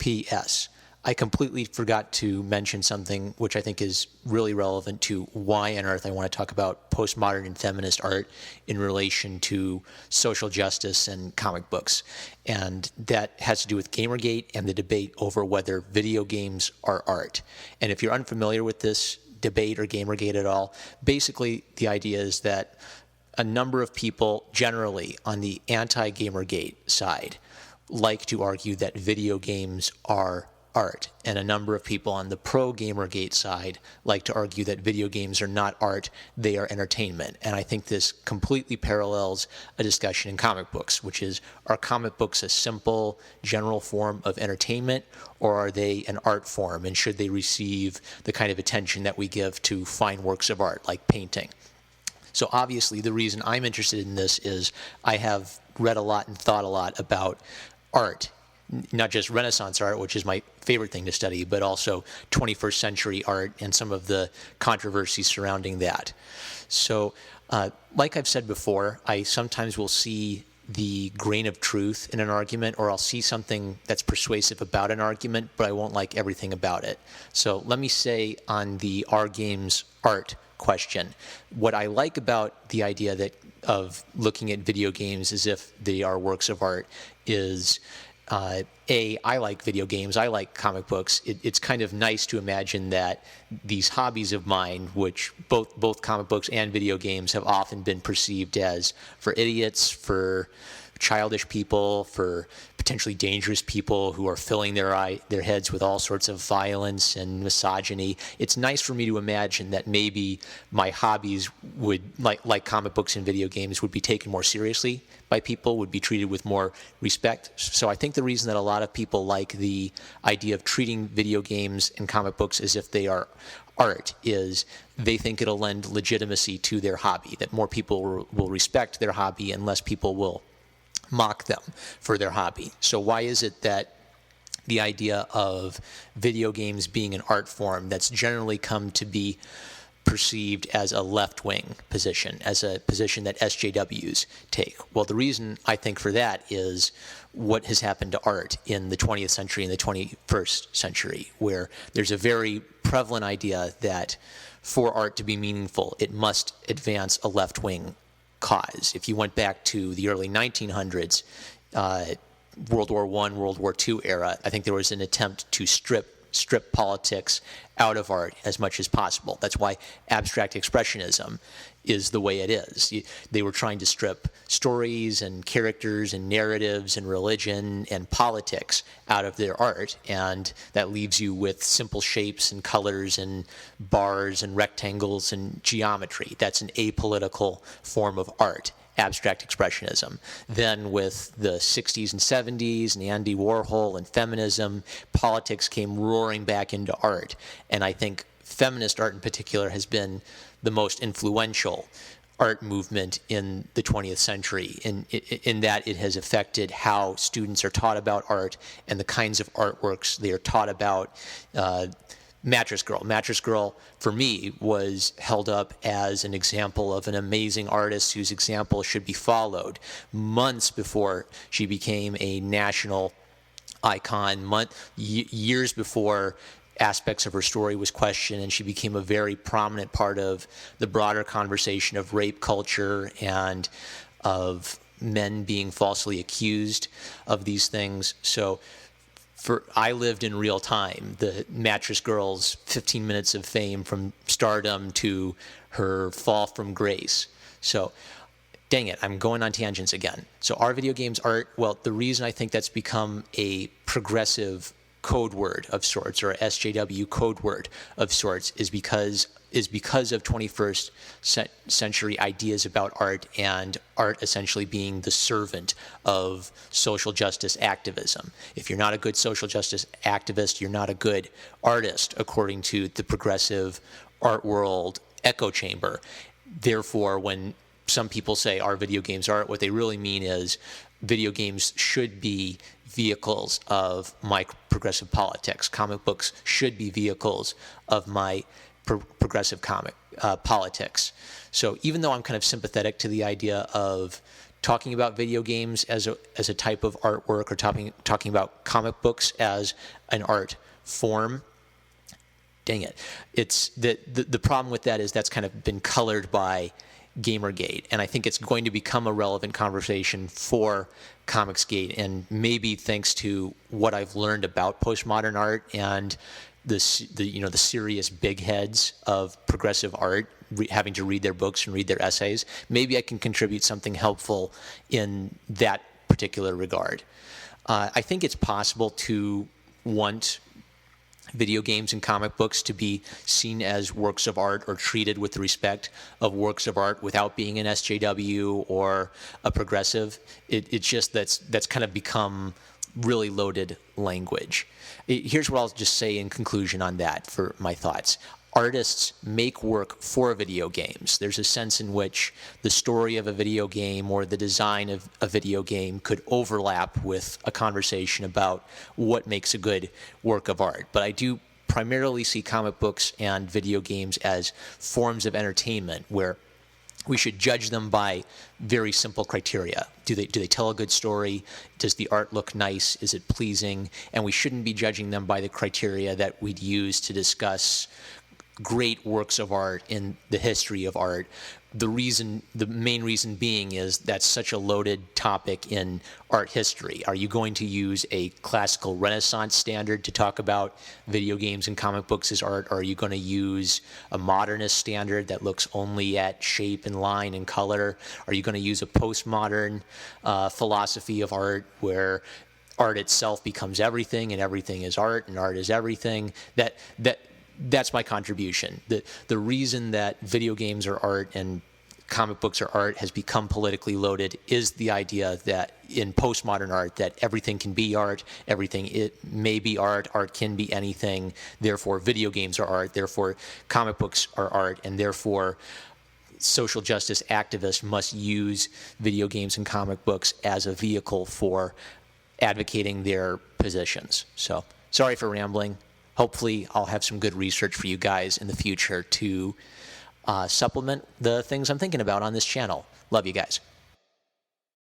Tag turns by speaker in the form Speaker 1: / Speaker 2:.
Speaker 1: P.S. I completely forgot to mention something which I think is really relevant to why on earth I want to talk about postmodern and feminist art in relation to social justice and comic books. And that has to do with Gamergate and the debate over whether video games are art. And if you're unfamiliar with this debate or Gamergate at all, basically the idea is that a number of people generally on the anti-Gamergate side like to argue that video games are art, and a number of people on the pro-Gamergate side like to argue that video games are not art, they are entertainment. And I think this completely parallels a discussion in comic books, which is, are comic books a simple, general form of entertainment, or are they an art form, and should they receive the kind of attention that we give to fine works of art, like painting? So obviously the reason I'm interested in this is I have read a lot and thought a lot about art, not just Renaissance art, which is my favorite thing to study, but also 21st century art and some of the controversies surrounding that. So like I've said before, I sometimes will see the grain of truth in an argument, or I'll see something that's persuasive about an argument, but I won't like everything about it. So let me say on the Are Games art question, what I like about the idea that of looking at video games as if they are works of art is I like video games, I like comic books. It's kind of nice to imagine that these hobbies of mine, which both comic books and video games have often been perceived as for idiots, for childish people, for potentially dangerous people who are filling their heads with all sorts of violence and misogyny. It's nice for me to imagine that maybe my hobbies would, like comic books and video games, would be taken more seriously by people, would be treated with more respect. So I think the reason that a lot of people like the idea of treating video games and comic books as if they are art is they think it'll lend legitimacy to their hobby, that more people will respect their hobby and less people will mock them for their hobby. So why is it that the idea of video games being an art form that's generally come to be perceived as a left-wing position, as a position that SJWs take? Well, the reason I think for that is what has happened to art in the 20th century and the 21st century, where there's a very prevalent idea that for art to be meaningful, it must advance a left-wing cause. If you went back to the early 1900s, World War I, World War II era, I think there was an attempt to strip politics out of art as much as possible. That's why abstract expressionism is the way it is. They were trying to strip stories and characters and narratives and religion and politics out of their art, and that leaves you with simple shapes and colors and bars and rectangles and geometry. That's an apolitical form of art, abstract expressionism. Then with the 60s and 70s and Andy Warhol and feminism, politics came roaring back into art. And I think feminist art in particular has been the most influential art movement in the 20th century in that it has affected how students are taught about art and the kinds of artworks they are taught about. Mattress Girl. Mattress Girl, for me, was held up as an example of an amazing artist whose example should be followed months before she became a national icon, years before aspects of her story was questioned, and she became a very prominent part of the broader conversation of rape culture and of men being falsely accused of these things. So I lived in real time the Mattress Girl's 15 minutes of fame from stardom to her fall from grace. So dang it, I'm going on tangents again. So are video games art? Well, the reason I think that's become a progressive code word of sorts, or a SJW code word of sorts, is because of 21st century ideas about art, and art essentially being the servant of social justice activism. If you're not a good social justice activist, you're not a good artist, according to the progressive art world echo chamber. Therefore, when some people say, are video games art, what they really mean is video games should be vehicles of my progressive politics. Comic books should be vehicles of my progressive politics. So even though I'm kind of sympathetic to the idea of talking about video games as a type of artwork, or talking about comic books as an art form, dang it, it's the problem with that is that's kind of been colored by Gamergate, and I think it's going to become a relevant conversation for Comicsgate, and maybe thanks to what I've learned about postmodern art and the serious big heads of progressive art, having to read their books and read their essays, maybe I can contribute something helpful in that particular regard. I think it's possible to want video games and comic books to be seen as works of art or treated with the respect of works of art without being an SJW or a progressive. It's just that's kind of become really loaded language. Here's what I'll just say in conclusion on that for my thoughts. Artists make work for video games. There's a sense in which the story of a video game or the design of a video game could overlap with a conversation about what makes a good work of art. But I do primarily see comic books and video games as forms of entertainment where we should judge them by very simple criteria. Do they tell a good story? Does the art look nice? Is it pleasing? And we shouldn't be judging them by the criteria that we'd use to discuss great works of art in the history of art. The main reason being is that's such a loaded topic in art history. Are you going to use a classical Renaissance standard to talk about video games and comic books as art? Or are you going to use a modernist standard that looks only at shape and line and color? Are you going to use a postmodern philosophy of art where art itself becomes everything and everything is art and art is everything? That's my contribution. The reason that video games are art and comic books are art has become politically loaded is the idea that in postmodern art that everything can be art, it may be art can be anything, therefore video games are art, therefore comic books are art, and therefore social justice activists must use video games and comic books as a vehicle for advocating their positions. So, sorry for rambling. Hopefully, I'll have some good research for you guys in the future to supplement the things I'm thinking about on this channel. Love you guys.